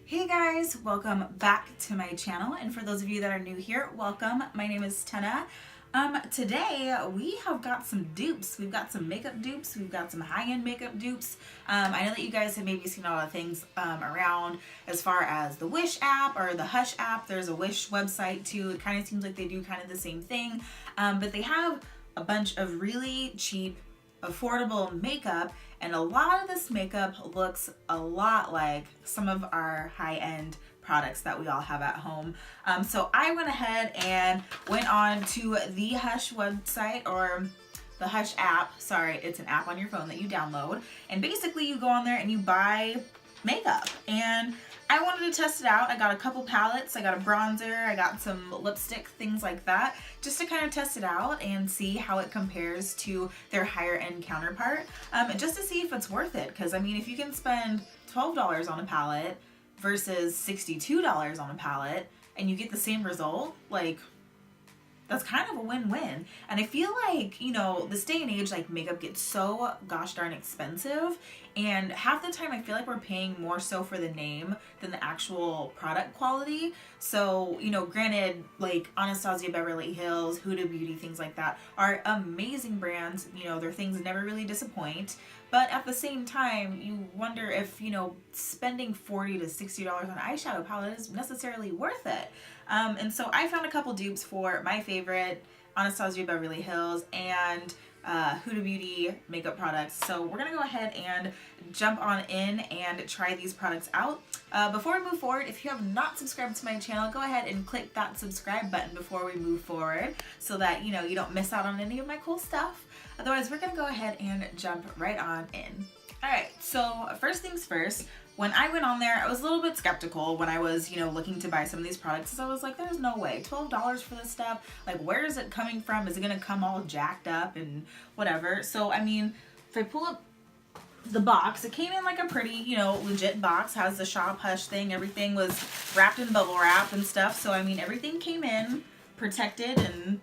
Hey guys, welcome back to my channel, and for those of you that are new here, welcome. My name is Tenna. Today we have got some dupes. We've got some makeup dupes, we've got some high-end makeup dupes. I know that you guys have maybe seen a lot of things around as far as the Wish app or the Hush app. There's a Wish website too. It kind of seems like they do kind of the same thing, but they have a bunch of really cheap, affordable makeup, and a lot of this makeup looks a lot like some of our high-end products that we all have at home. So I went ahead and went on to the Hush website, or the Hush app. Sorry, it's an app on your phone that you download, and basically you go on there and you buy makeup. And I wanted to test it out. I got a couple palettes, I got a bronzer, I got some lipstick, things like that, just to kind of test it out and see how it compares to their higher end counterpart, just to see if it's worth it. Because I mean, if you can spend $12 on a palette versus $62 on a palette and you get the same result, like, that's kind of a win-win. And I feel like, you know, this day and age, like, makeup gets so gosh darn expensive, and half the time I feel like we're paying more so for the name than the actual product quality. So, you know, granted, like Anastasia Beverly Hills, Huda Beauty, things like that are amazing brands. You know, their things never really disappoint. But at the same time, you wonder if, you know, spending $40 to $60 on an eyeshadow palette is necessarily worth it. And so I found a couple dupes for my favorite Anastasia Beverly Hills and Huda Beauty makeup products. So we're gonna go ahead and jump on in and try these products out. Before we move forward, if you have not subscribed to my channel, go ahead and click that subscribe button before we move forward, so that, you know, you don't miss out on any of my cool stuff. Otherwise, we're gonna go ahead and jump right on in. All right, so first things first, when I went on there, I was a little bit skeptical when I was, you know, looking to buy some of these products. So I was like, there's no way, $12 for this stuff. Like, where is it coming from? Is it gonna come all jacked up and whatever? So, I mean, if I pull up the box, it came in like a pretty, you know, legit box, has the Shop Hush thing. Everything was wrapped in bubble wrap and stuff. So, I mean, everything came in protected, and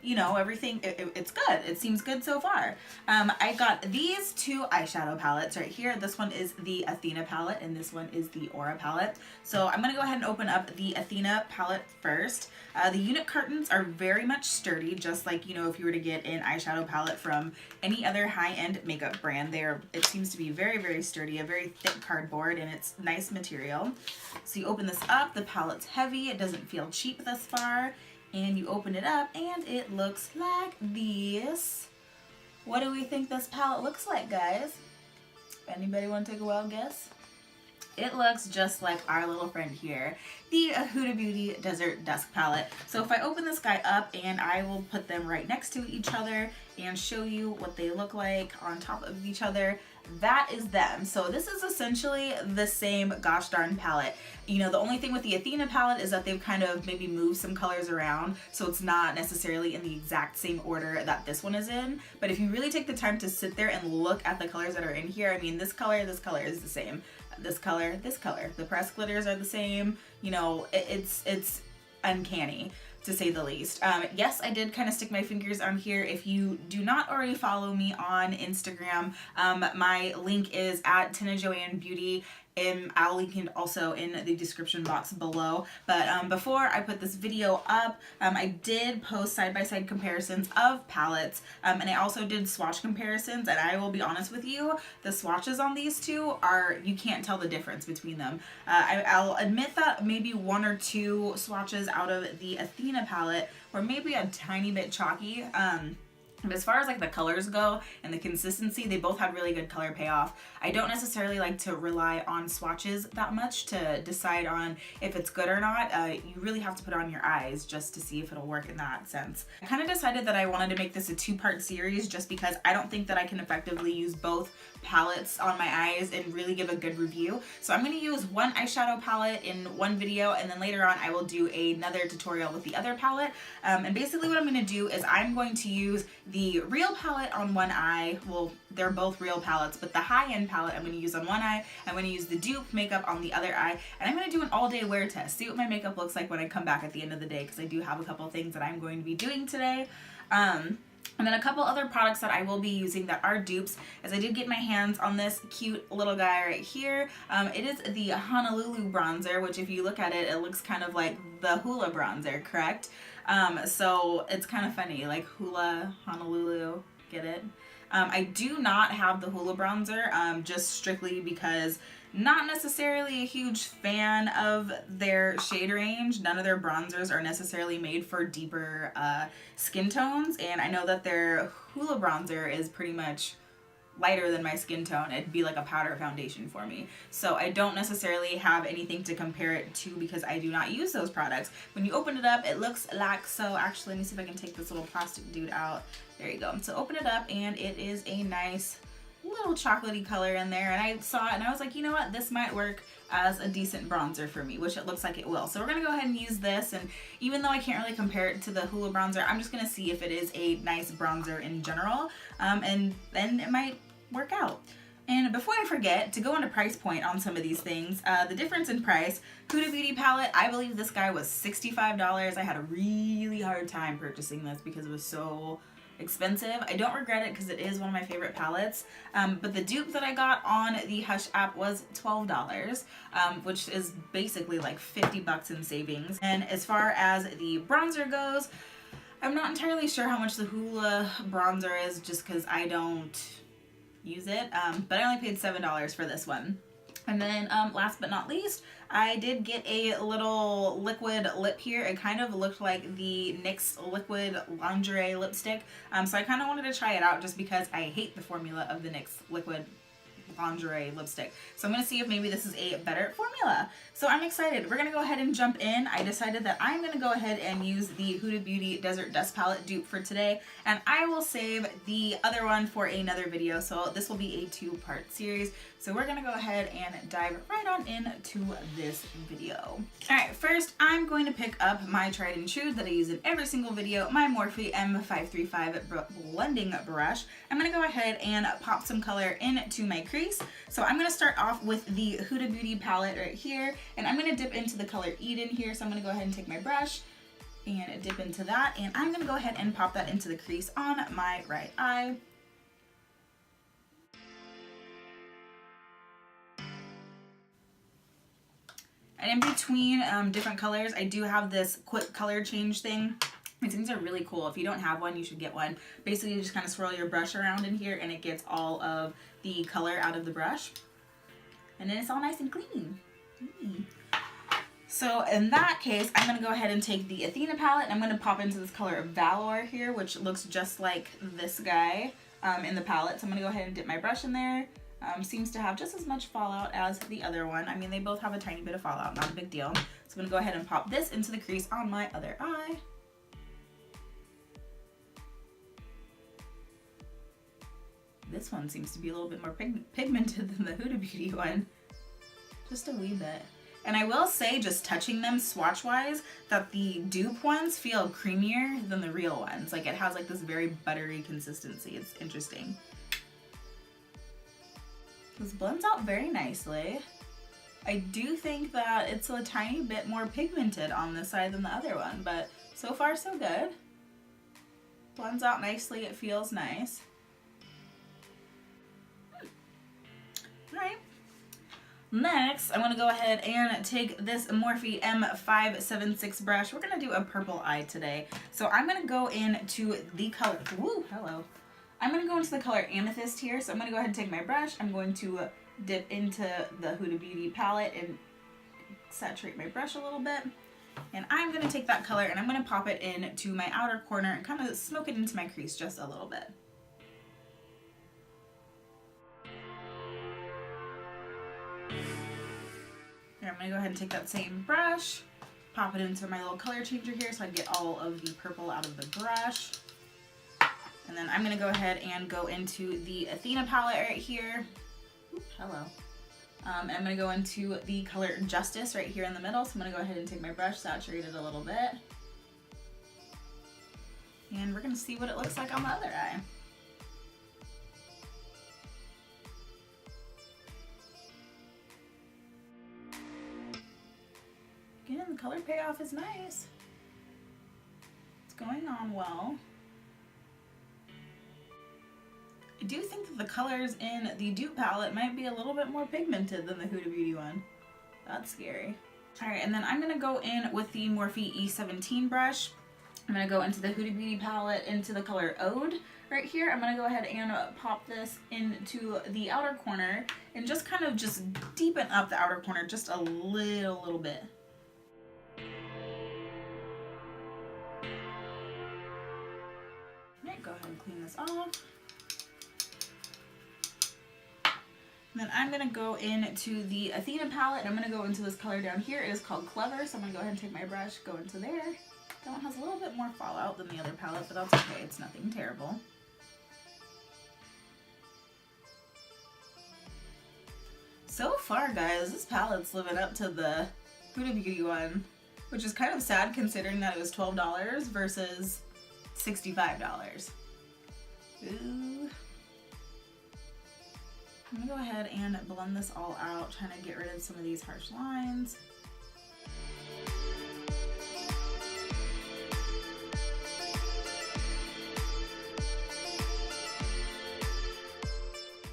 you know, everything, it's good. It seems good so far. I got these two eyeshadow palettes right here. This one is the Athena palette, and this one is the Aura palette. So I'm gonna go ahead and open up the Athena palette first. The unit cartons are very much sturdy, just like, you know, if you were to get an eyeshadow palette from any other high-end makeup brand. It seems to be very, very sturdy, a very thick cardboard, and it's nice material. So you open this up, the palette's heavy, it doesn't feel cheap thus far. And you open it up and it looks like this. What do we think this palette looks like, guys? Anybody want to take a wild guess? It looks just like our little friend here, the Huda Beauty Desert Dusk palette. So if I open this guy up, and I will put them right next to each other and show you what they look like on top of each other. That is them. So this is essentially the same gosh darn palette. You know, the only thing with the Athena palette is that they've kind of maybe moved some colors around, so it's not necessarily in the exact same order that this one is in. But if you really take the time to sit there and look at the colors that are in here, I mean, this color is the same. This color, the pressed glitters are the same. You know, it's uncanny, to say the least. Yes, I did kind of stick my fingers on here. If you do not already follow me on Instagram, my link is at Tenna Joanne Beauty. I'll link it also in the description box below. But before I put this video up, I did post side-by-side comparisons of palettes, and I also did swatch comparisons, and I will be honest with you, the swatches on these two you can't tell the difference between them. I'll admit that maybe one or two swatches out of the Athena palette were maybe a tiny bit chalky. But as far as like the colors go and the consistency, they both had really good color payoff. I don't necessarily like to rely on swatches that much to decide on if it's good or not. You really have to put it on your eyes just to see if it'll work in that sense. I kind of decided that I wanted to make this a two-part series, just because I don't think that I can effectively use both palettes on my eyes and really give a good review. So I'm going to use one eyeshadow palette in one video, and then later on I will do another tutorial with the other palette. And basically what I'm going to do is I'm going to use the real palette on one eye. Well, they're both real palettes, but the high-end palette I'm going to use on one eye. I'm going to use the dupe makeup on the other eye, and I'm going to do an all-day wear test, see what my makeup looks like when I come back at the end of the day, because I do have a couple things that I'm going to be doing today. And then a couple other products that I will be using that are dupes, as I did get my hands on this cute little guy right here. It is the Honolulu bronzer, which if you look at it, it looks kind of like the Hula bronzer, correct? So it's kind of funny, like Hula, Honolulu, get it? I do not have the Hula bronzer, just strictly because not necessarily a huge fan of their shade range. None of their bronzers are necessarily made for deeper skin tones, and I know that their Hula bronzer is pretty much lighter than my skin tone. It'd be like a powder foundation for me. So I don't necessarily have anything to compare it to because I do not use those products. When you open it up, it looks like so. Actually, let me see if I can take this little plastic dude out. There you go. So open it up, and it is a nice little chocolatey color in there, and I saw it and I was like, you know what, this might work as a decent bronzer for me, which it looks like it will. So we're gonna go ahead and use this, and even though I can't really compare it to the Hula bronzer, I'm just gonna see if it is a nice bronzer in general, and then it might work out. And before I forget, to go into price point on some of these things, the difference in price, Huda Beauty palette, I believe this guy was $65. I had a really hard time purchasing this because it was so expensive. I don't regret it because it is one of my favorite palettes, but the dupe that I got on the Hush app was $12, which is basically like 50 bucks in savings. And as far as the bronzer goes, I'm not entirely sure how much the Hula bronzer is just because I don't use it, but I only paid $7 for this one. And then last but not least, I did get a little liquid lip here. It kind of looked like the NYX liquid lingerie lipstick. So I kind of wanted to try it out just because I hate the formula of the NYX liquid lingerie lipstick. So I'm going to see if maybe this is a better formula. So I'm excited. We're going to go ahead and jump in. I decided that I'm going to go ahead and use the Huda Beauty Desert Dust Palette dupe for today, and I will save the other one for another video. So this will be a two-part series. So we're going to go ahead and dive right on into this video. Alright, first I'm going to pick up my tried and true that I use in every single video, my Morphe M535 blending brush. I'm going to go ahead and pop some color into my crease. So I'm going to start off with the Huda Beauty palette right here, and I'm going to dip into the color Eden here. So I'm going to go ahead and take my brush and dip into that, and I'm going to go ahead and pop that into the crease on my right eye. And in between different colors, I do have this quick color change thing. These things are really cool. If you don't have one, you should get one. Basically, you just kind of swirl your brush around in here and it gets all of the color out of the brush. And then it's all nice and clean. So in that case, I'm going to go ahead and take the Athena palette, and I'm going to pop into this color of Valor here, which looks just like this guy in the palette. So I'm going to go ahead and dip my brush in there. Seems to have just as much fallout as the other one. I mean, they both have a tiny bit of fallout, not a big deal. So I'm going to go ahead and pop this into the crease on my other eye. This one seems to be a little bit more pigmented than the Huda Beauty one. Just a wee bit. And I will say, just touching them swatch-wise, that the dupe ones feel creamier than the real ones. Like, it has like this very buttery consistency. It's interesting. This blends out very nicely. I do think that it's a tiny bit more pigmented on this side than the other one, but so far so good. Blends out nicely, it feels nice. Alright. Next, I'm going to go ahead and take this Morphe M576 brush. We're going to do a purple eye today. So I'm going to go into the color, I'm going to go into the color Amethyst here. So I'm going to go ahead and take my brush. I'm going to dip into the Huda Beauty palette and saturate my brush a little bit. And I'm going to take that color and I'm going to pop it into my outer corner and kind of smoke it into my crease just a little bit. Here, I'm going to go ahead and take that same brush, pop it into my little color changer here so I get all of the purple out of the brush. And then I'm going to go ahead and go into the Athena palette right here. Ooh, hello. And I'm going to go into the color Justice right here in the middle. So I'm going to go ahead and take my brush, saturate it a little bit. And we're going to see what it looks like on the other eye. Again, the color payoff is nice. It's going on well. I do think that the colors in the dupe palette might be a little bit more pigmented than the Huda Beauty one. That's scary. Alright, and then I'm going to go in with the Morphe E17 brush. I'm going to go into the Huda Beauty palette into the color Ode right here. I'm going to go ahead and pop this into the outer corner and just kind of just deepen up the outer corner just a little bit. Alright, go ahead and clean this off. And then I'm going to go into the Athena palette, and I'm going to go into this color down here. It is called Clever, so I'm going to go ahead and take my brush, go into there. That one has a little bit more fallout than the other palette, but that's okay. It's nothing terrible. So far, guys, this palette's living up to the Huda Beauty one, which is kind of sad considering that it was $12 versus $65. Ooh. I'm gonna go ahead and blend this all out, trying to get rid of some of these harsh lines.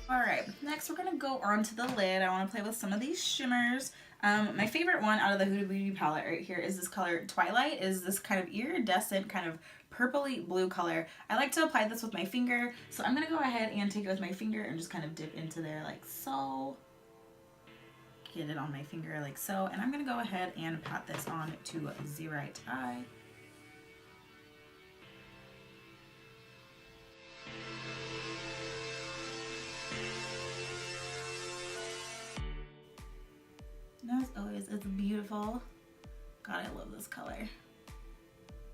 Alright, next we're gonna go on to the lid. I want to play with some of these shimmers. My favorite one out of the Huda Beauty palette right here is this color Twilight. Is this kind of iridescent, kind of purpley blue color. I like to apply this with my finger, so I'm going to go ahead and take it with my finger and just kind of dip into there like so. Get it on my finger like so, and I'm going to go ahead and pat this on to the right eye. And as always, it's beautiful. God, I love this color.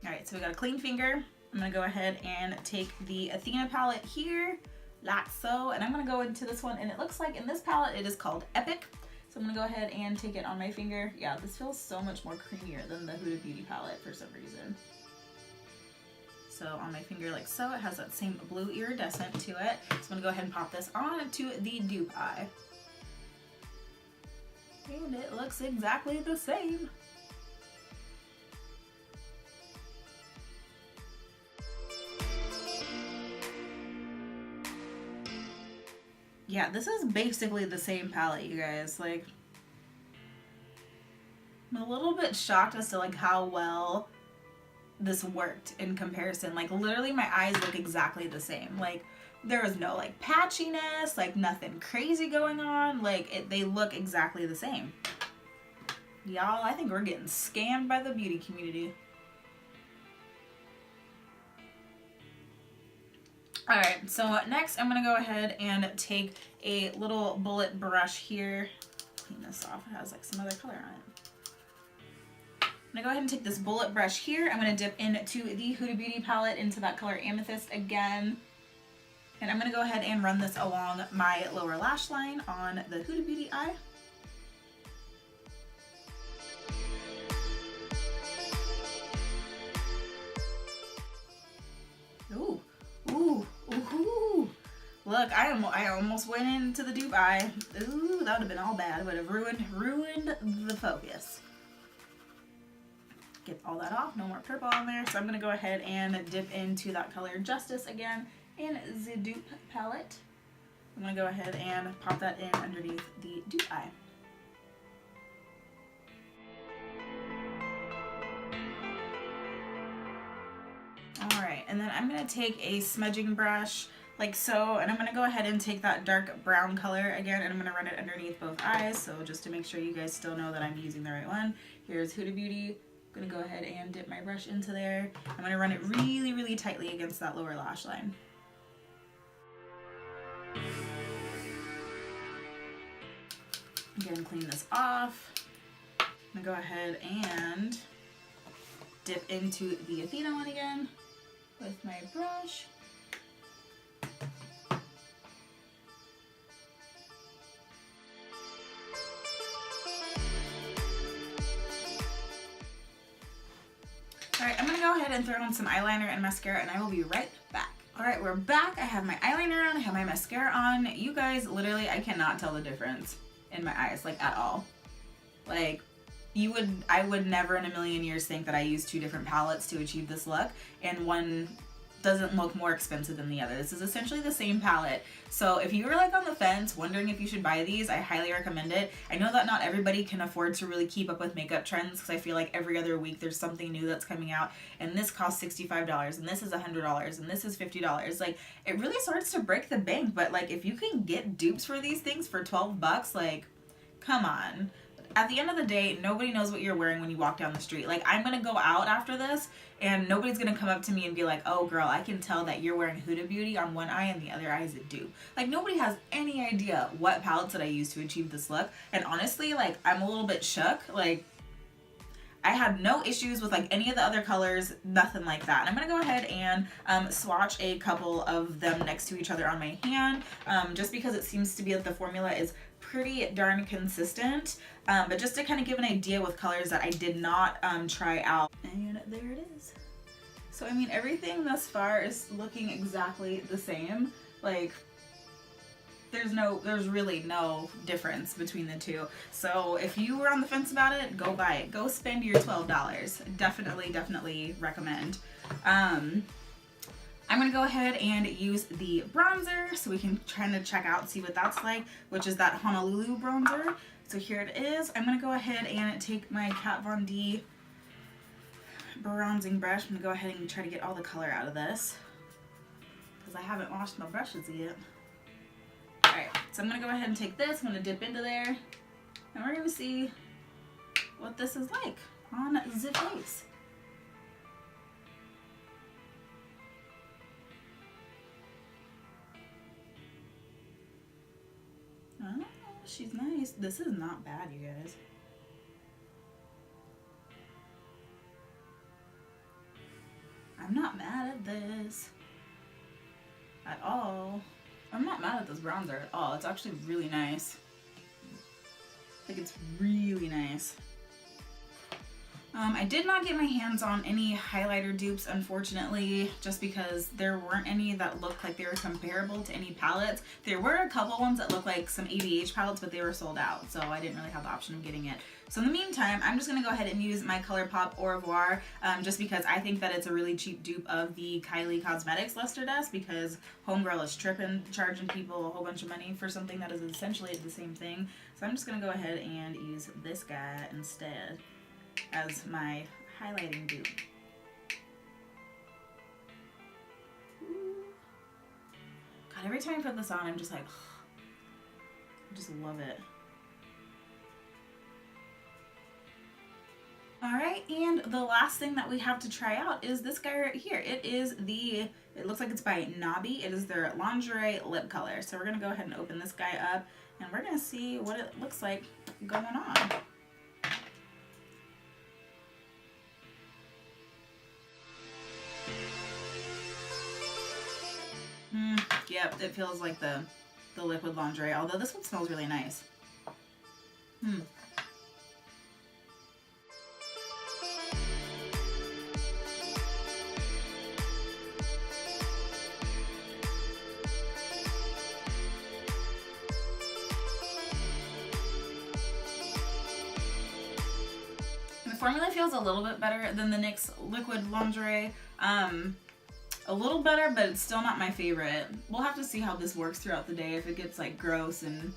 Alright, so we got a clean finger. I'm going to go ahead and take the Athena palette here, like so, and I'm going to go into this one, and it looks like in this palette it is called Epic. So I'm going to go ahead and take it on my finger. Yeah, this feels so much more creamier than the Huda Beauty palette for some reason. So on my finger like so, it has that same blue iridescent to it. So I'm going to go ahead and pop this on to the dupe eye. And it looks exactly the same. Yeah, this is basically the same palette, you guys. Like, I'm a little bit shocked as to like how well this worked in comparison. Like, literally my eyes look exactly the same. Like, there was no like patchiness, like nothing crazy going on. Like, they look exactly the same. Y'all, I think we're getting scammed by the beauty community. Alright, so next I'm going to go ahead and take a little bullet brush here. Clean this off, it has like some other color on it. I'm going to go ahead and take this bullet brush here. I'm going to dip into the Huda Beauty palette into that color Amethyst again. And I'm going to go ahead and run this along my lower lash line on the Huda Beauty eye. Ooh, ooh, ooh. Look, I almost went into the dupe eye. Ooh, that would have been all bad. It would have ruined the focus. Get all that off, no more purple on there. So I'm going to go ahead and dip into that color Justice again in the dupe palette. I'm going to go ahead and pop that in underneath the dupe eye. Alright, and then I'm going to take a smudging brush like so, and I'm going to go ahead and take that dark brown color again, and I'm going to run it underneath both eyes, so just to make sure you guys still know that I'm using the right one. Here's Huda Beauty. I'm going to go ahead and dip my brush into there. I'm going to run it really, really tightly against that lower lash line. Again, clean this off. I'm going to go ahead and dip into the Athena one again with my brush. Alright, I'm going to go ahead and throw on some eyeliner and mascara, and I will be right back. Alright, we're back. I have my eyeliner on, I have my mascara on. You guys, literally, I cannot tell the difference in my eyes, like, at all. Like, I would never in a million years think that I used two different palettes to achieve this look, and one doesn't look more expensive than the other. This is essentially the same palette. So if you were like on the fence wondering if you should buy these, I highly recommend it. I know that not everybody can afford to really keep up with makeup trends, because I feel like every other week there's something new that's coming out, and this costs $65 and this is $100 and this is $50. Like, it really starts to break the bank. But like, if you can get dupes for these things for 12 bucks, like, come on. At the end of the day, nobody knows what you're wearing when you walk down the street. Like, I'm gonna go out after this and nobody's gonna come up to me and be like, oh girl, I can tell that you're wearing Huda Beauty on one eye and the other eye is a dupe. Like, nobody has any idea what palettes that I used to achieve this look. And honestly, like, I'm a little bit shook. Like, I had no issues with like any of the other colors, nothing like that. And I'm gonna go ahead and swatch a couple of them next to each other on my hand, just because it seems to be that the formula is pretty darn consistent, but just to kind of give an idea with colors that I did not try out. And there it is. So I mean, everything thus far is looking exactly the same. Like, there's really no difference between the two. So if you were on the fence about it, go buy it. Go spend your $12. Definitely recommend. I'm gonna go ahead and use the bronzer so we can try to check out, see what that's like, which is that Honolulu bronzer. So here it is. I'm gonna go ahead and take my Kat Von D bronzing brush. I'm gonna go ahead and try to get all the color out of this, because I haven't washed my brushes yet. Alright, so I'm gonna go ahead and take this, I'm gonna dip into there, and we're gonna see what this is like on the face. Oh, she's nice. This is not bad, you guys. I'm not mad at this at all. I'm not mad at this bronzer at all. It's actually really nice. Like, it's really nice. I did not get my hands on any highlighter dupes, unfortunately, just because there weren't any that looked like they were comparable to any palettes. There were a couple ones that looked like some ABH palettes, but they were sold out, so I didn't really have the option of getting it. So in the meantime, I'm just going to go ahead and use my Colourpop or Voir, just because I think that it's a really cheap dupe of the Kylie Cosmetics Luster Dust, because Homegirl is tripping, charging people a whole bunch of money for something that is essentially the same thing. So I'm just going to go ahead and use this guy instead as my highlighting dupe. God, every time I put this on, I'm just like, I just love it. Alright, and the last thing that we have to try out is this guy right here. It looks like it's by Nabi. It is their Lingerie lip color. So we're going to go ahead and open this guy up, and we're going to see what it looks like going on. Yep, it feels like the liquid lingerie, although this one smells really nice. The formula feels a little bit better than the NYX liquid lingerie. A little better, but it's still not my favorite. We'll have to see how this works throughout the day, if it gets like gross and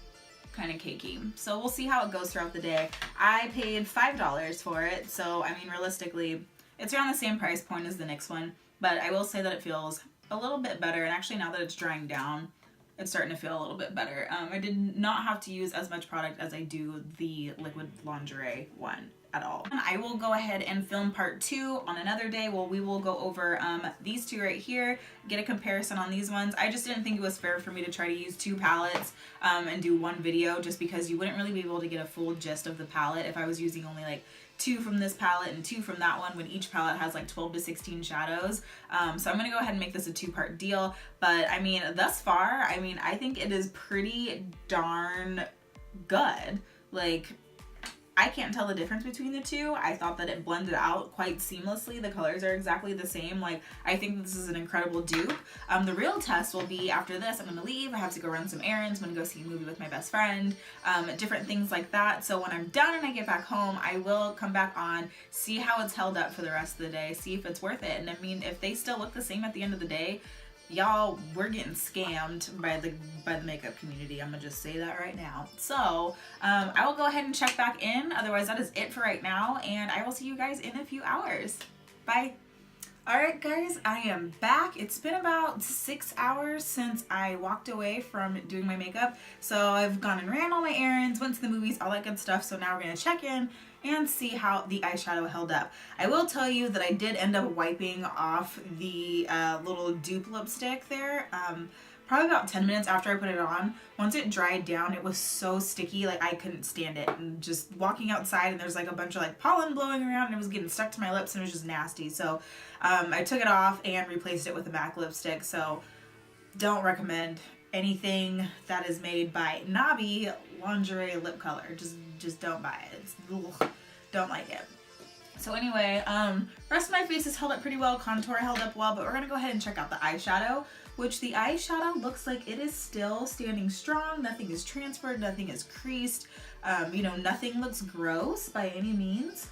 kind of cakey. So we'll see how it goes throughout the day. I paid $5 for it, so I mean, realistically, it's around the same price point as the NYX one, but I will say that it feels a little bit better, and actually now that it's drying down, it's starting to feel a little bit better. I did not have to use as much product as I do the liquid lingerie one at all. And I will go ahead and film part 2 on another day. Well, we will go over these two right here, get a comparison on these ones. I just didn't think it was fair for me to try to use 2 palettes and do one video, just because you wouldn't really be able to get a full gist of the palette if I was using only like 2 from this palette and 2 from that one, when each palette has like 12 to 16 shadows. So I'm gonna go ahead and make this a 2-part deal. But I mean, thus far, I mean, I think it is pretty darn good. Like, I can't tell the difference between the two. I thought that it blended out quite seamlessly. The colors are exactly the same. Like, I think this is an incredible dupe. The real test will be after this. I'm gonna leave. I have to go run some errands. I'm gonna go see a movie with my best friend, different things like that. So when I'm done and I get back home, I will come back on, see how it's held up for the rest of the day, see if it's worth it. And I mean, if they still look the same at the end of the day, y'all, we're getting scammed by the makeup community. I'm gonna just say that right now. So I will go ahead and check back in. Otherwise, that is it for right now, and I will see you guys in a few hours. Bye. Alright guys, I am back. It's been about 6 hours since I walked away from doing my makeup. So I've gone and ran all my errands, went to the movies, all that good stuff. So now we're going to check in and see how the eyeshadow held up. I will tell you that I did end up wiping off the little dupe lipstick there. Probably about 10 minutes after I put it on. Once it dried down, it was so sticky, like I couldn't stand it. And just walking outside and there's like a bunch of like pollen blowing around and it was getting stuck to my lips and it was just nasty. So I took it off and replaced it with a MAC lipstick. So don't recommend anything that is made by Nabi Lingerie lip color. Just don't buy it. It's, ugh, don't like it. So anyway, rest of my face is held up pretty well. Contour held up well, but we're gonna go ahead and check out the eyeshadow, which the eyeshadow looks like it is still standing strong. Nothing is transferred, nothing is creased. You know, nothing looks gross by any means.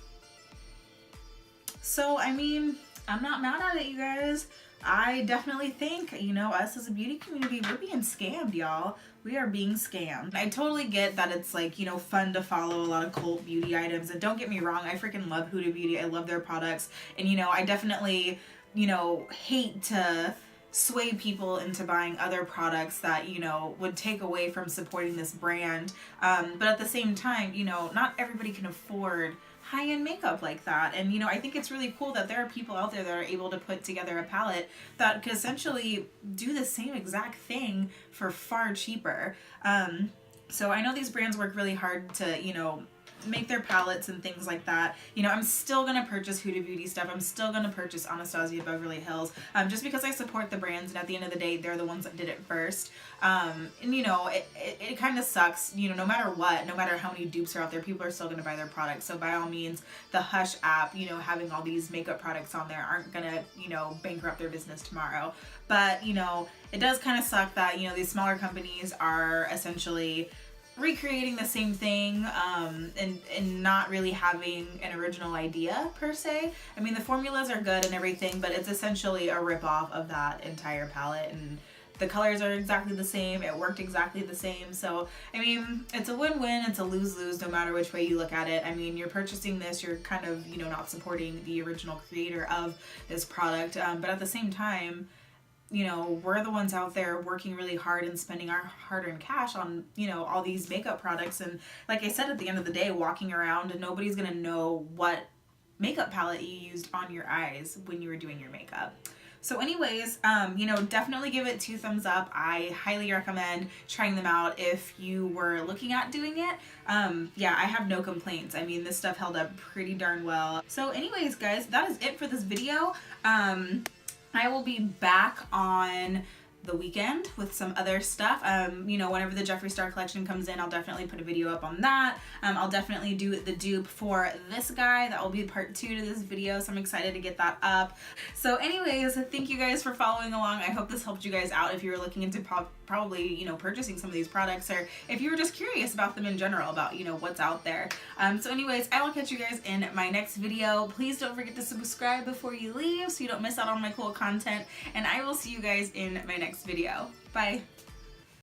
So, I mean, I'm not mad at it, you guys. I definitely think, you know, us as a beauty community, we're being scammed, y'all. We are being scammed. I totally get that it's like, you know, fun to follow a lot of cult beauty items. And don't get me wrong, I freaking love Huda Beauty. I love their products. And, you know, I definitely, you know, hate to sway people into buying other products that, you know, would take away from supporting this brand. But at the same time, you know, not everybody can afford high-end makeup like that. And, you know, I think it's really cool that there are people out there that are able to put together a palette that could essentially do the same exact thing for far cheaper. So I know these brands work really hard to, you know, make their palettes and things like that. You know, I'm still gonna purchase Huda Beauty stuff. I'm still gonna purchase Anastasia Beverly Hills, just because I support the brands, and at the end of the day, they're the ones that did it first. And you know, it kind of sucks, you know, no matter what, no matter how many dupes are out there, people are still gonna buy their products. So by all means, the Hush app, you know, having all these makeup products on there aren't gonna, you know, bankrupt their business tomorrow. But, you know, it does kind of suck that, you know, these smaller companies are essentially recreating the same thing, and not really having an original idea per se. I mean, the formulas are good and everything, but it's essentially a rip-off of that entire palette, and the colors are exactly the same. It worked exactly the same. So, I mean, it's a win-win. It's a lose-lose no matter which way you look at it. I mean, you're purchasing this, you're kind of, you know, not supporting the original creator of this product, but at the same time, you know, we're the ones out there working really hard and spending our hard-earned cash on, you know, all these makeup products. And like I said, at the end of the day, walking around and nobody's gonna know what makeup palette you used on your eyes when you were doing your makeup. So anyways, you know, definitely give it 2 thumbs up. I highly recommend trying them out if you were looking at doing it. Yeah, I have no complaints. I mean, this stuff held up pretty darn well. So anyways, guys, that is it for this video. I will be back on the weekend with some other stuff. You know, whenever the Jeffree Star collection comes in, I'll definitely put a video up on that. I'll definitely do the dupe for this guy. That will be part 2 to this video, so I'm excited to get that up. So anyways, thank you guys for following along. I hope this helped you guys out if you were looking into probably, you know, purchasing some of these products, or if you were just curious about them in general, about, you know, what's out there. So anyways, I will catch you guys in my next video. Please don't forget to subscribe before you leave so you don't miss out on my cool content, and I will see you guys in my next video. Bye.